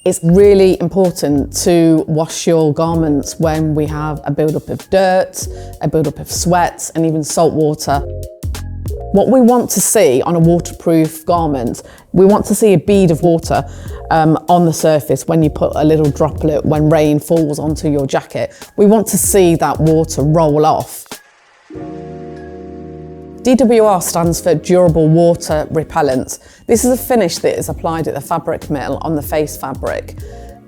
It's really important to wash your garments when we have a buildup of dirt, a buildup of sweat, and even salt water. What we want to see on a waterproof garment, we want to see a bead of water on the surface when you put a little droplet, when rain falls onto your jacket. We want to see that water roll off. DWR stands for Durable Water Repellent. This is a finish that is applied at the fabric mill on the face fabric.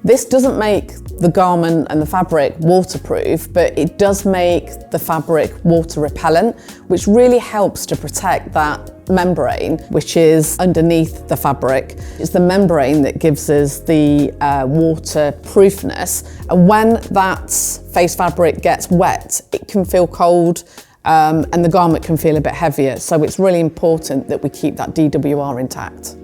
This doesn't make the garment and the fabric waterproof, but it does make the fabric water repellent, which really helps to protect that membrane, which is underneath the fabric. It's the membrane that gives us the waterproofness. And when that face fabric gets wet, it can feel cold, and the garment can feel a bit heavier. So it's really important that we keep that DWR intact.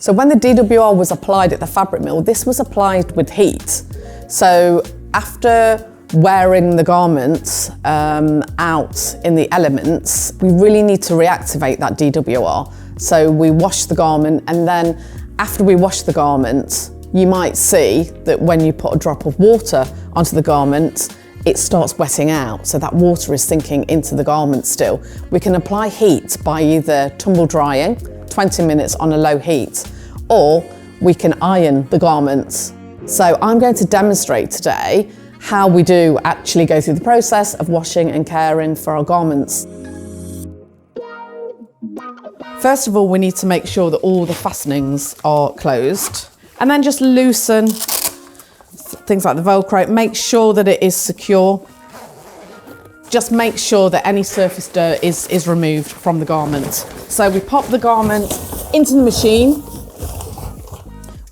So when the DWR was applied at the fabric mill, this was applied with heat. So after wearing the garments out in the elements, we really need to reactivate that DWR. So we wash the garment, and then after we wash the garment, you might see that when you put a drop of water onto the garment, it starts wetting out, so that water is sinking into the garment still. We can apply heat by either tumble drying, 20 minutes on a low heat, or we can iron the garments. So I'm going to demonstrate today how we do actually go through the process of washing and caring for our garments. First of all, we need to make sure that all the fastenings are closed, and then just loosen things like the Velcro. Make sure that it is secure. Just make sure that any surface dirt is removed from the garment. So we pop the garment into the machine.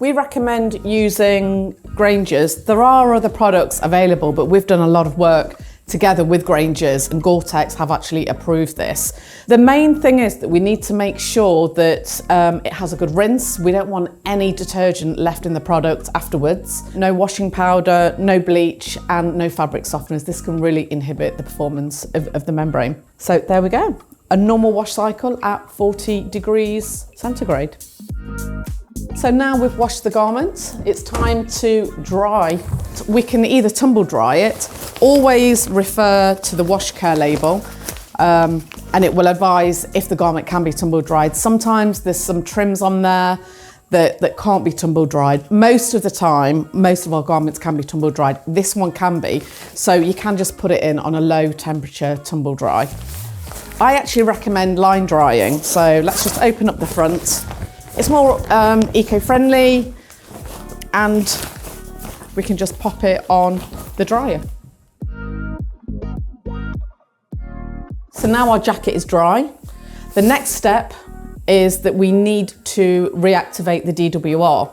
We recommend using Grangers. There are other products available, but we've done a lot of work together with Grangers, and Gore-Tex have actually approved this. The main thing is that we need to make sure that it has a good rinse. We don't want any detergent left in the product afterwards. No washing powder, no bleach, and no fabric softeners. This can really inhibit the performance of the membrane. So there we go. A normal wash cycle at 40 degrees centigrade. So now we've washed the garment, it's time to dry. We can either tumble dry it, always refer to the wash care label, and it will advise if the garment can be tumble dried. Sometimes there's some trims on there that can't be tumble dried. Most of the time, most of our garments can be tumble dried. This one can be, so you can just put it in on a low temperature tumble dry. I actually recommend line drying, so let's just open up the front. It's more eco-friendly, and we can just pop it on the dryer. So now our jacket is dry. The next step is that we need to reactivate the DWR.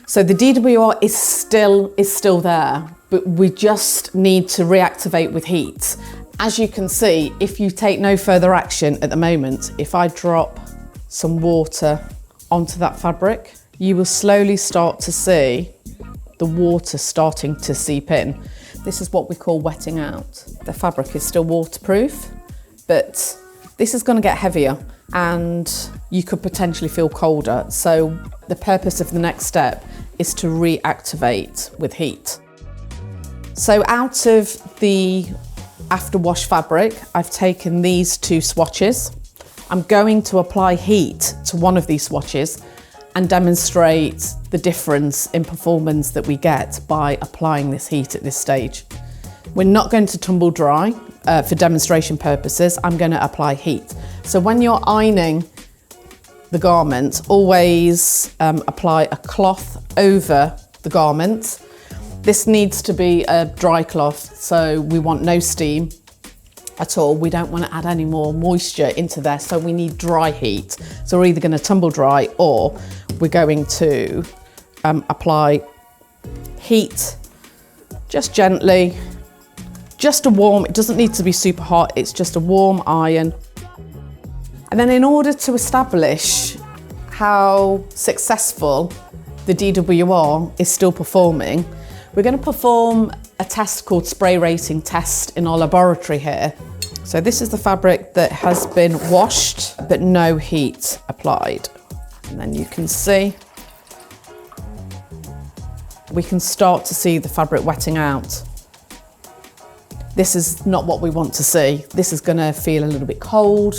So the DWR is still there, but we just need to reactivate with heat. As you can see, if you take no further action at the moment, if I drop some water onto that fabric, you will slowly start to see the water starting to seep in. This is what we call wetting out. The fabric is still waterproof, but this is going to get heavier and you could potentially feel colder. So the purpose of the next step is to reactivate with heat. So out of the after wash fabric, I've taken these two swatches. I'm going to apply heat to one of these swatches and demonstrate the difference in performance that we get by applying this heat at this stage. We're not going to tumble dry for demonstration purposes. I'm going to apply heat. So when you're ironing the garment, always apply a cloth over the garment. This needs to be a dry cloth, so we want no steam at all. We don't want to add any more moisture into there, so we need dry heat. So we're either going to tumble dry or we're going to apply heat just gently, just a warm, it doesn't need to be super hot, it's just a warm iron. And then in order to establish how successful the DWR is still performing, we're going to perform a test called spray rating test in our laboratory here. So this is the fabric that has been washed but no heat applied. And then you can see we can start to see the fabric wetting out. This is not what we want to see. This is going to feel a little bit cold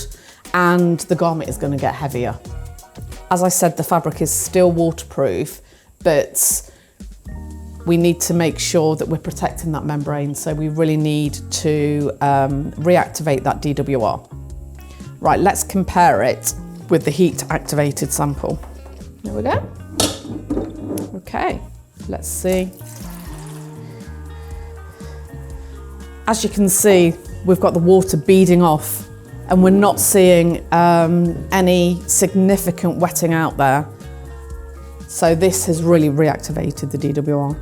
and the garment is going to get heavier. As I said, the fabric is still waterproof, but we need to make sure that we're protecting that membrane, so we really need to reactivate that DWR. Right, let's compare it with the heat activated sample. There we go. Okay, let's see. As you can see, we've got the water beading off and we're not seeing any significant wetting out there. So this has really reactivated the DWR.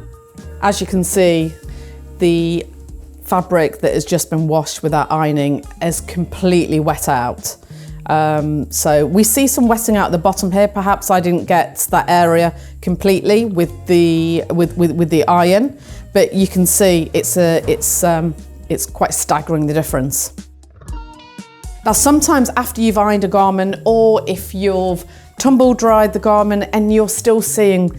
As you can see, the fabric that has just been washed without ironing is completely wet out. So we see some wetting out at the bottom here. Perhaps I didn't get that area completely with the iron, but you can see it's quite staggering, the difference. Now, sometimes after you've ironed a garment, or if you've tumble dried the garment and you're still seeing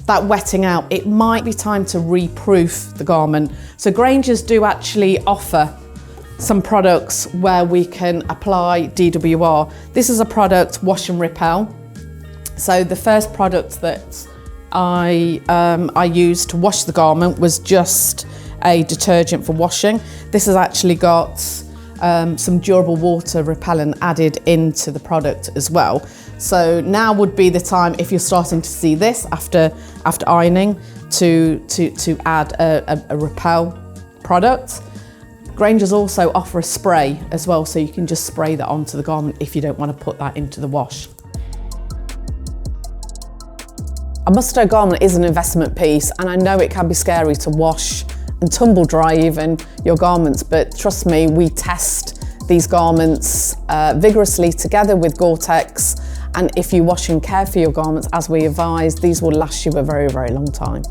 that wetting out, it might be time to reproof the garment. So Grainger's do actually offer some products where we can apply DWR. This is a product, Wash and Repel. So the first product that I used to wash the garment was just a detergent for washing. This has actually got some durable water repellent added into the product as well. So now would be the time, if you're starting to see this after ironing, to add a repel product. Grainger's also offer a spray as well, so you can just spray that onto the garment if you don't want to put that into the wash. A Musto garment is an investment piece, and I know it can be scary to wash and tumble dry even your garments, but trust me, we test these garments vigorously together with Gore-Tex, and if you wash and care for your garments as we advise, these will last you a very, very long time.